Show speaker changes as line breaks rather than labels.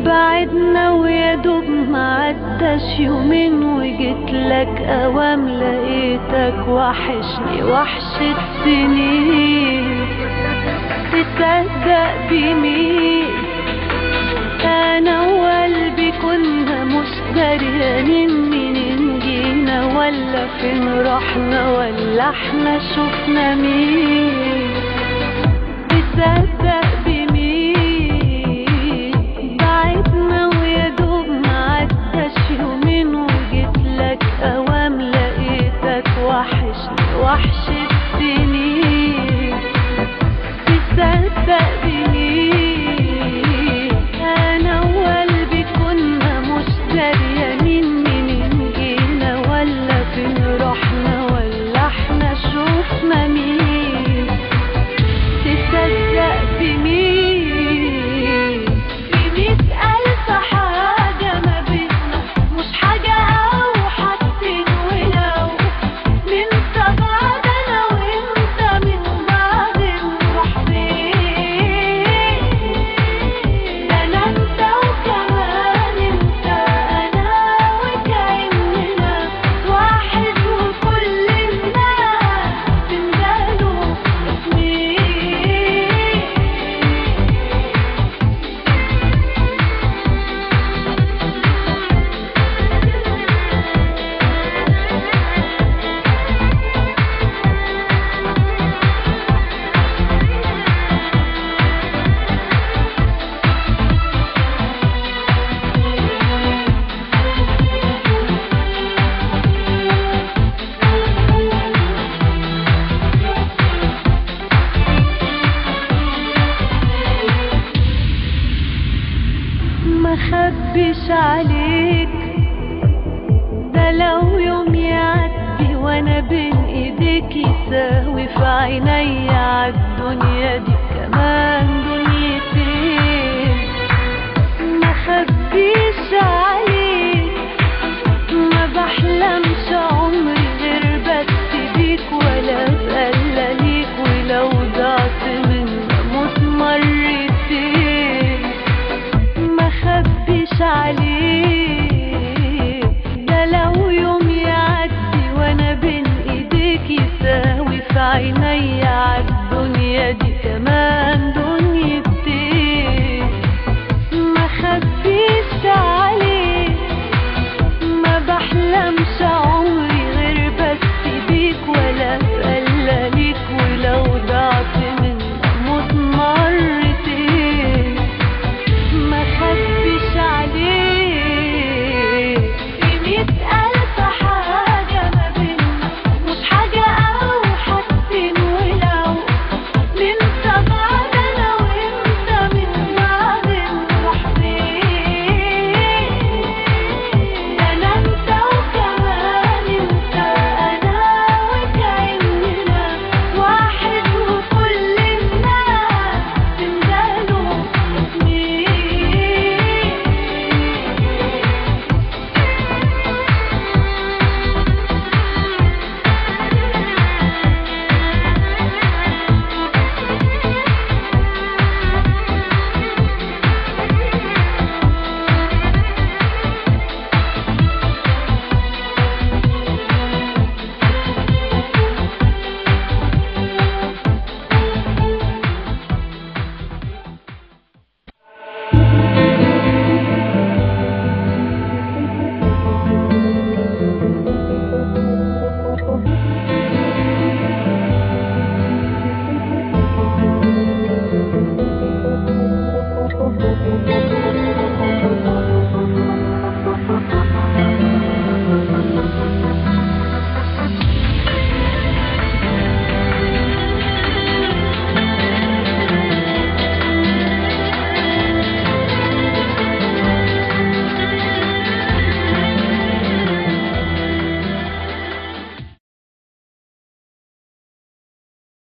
بعدنا ويا دوب معداش يومين وجيتلك اوام لقيتك وحشني وحشة سنين. تصدق بمين انا وقلبي كنا مش دريانين منين جينا ولا فين رحنا ولا احنا شفنا مين. تصدق وحشة سنين. تصدق بمين أنا وقلبي كنا مش دريانين منين جينا ولا فين رحنا ولا احنا شوفنا مين. تصدق بمين في 100,000 حاجة ما بينا مش حاجة أو حاجتين ولو من بعد أنا وإنت من بعد نروح فين. أنا أنت وكمان أنت أنا وكأننا واحد وكل الناس بندلوا اسمين. ما خبيش عليك ده لو يوم يعدي وانا بين ايديك يساوي في عيني عالدنيا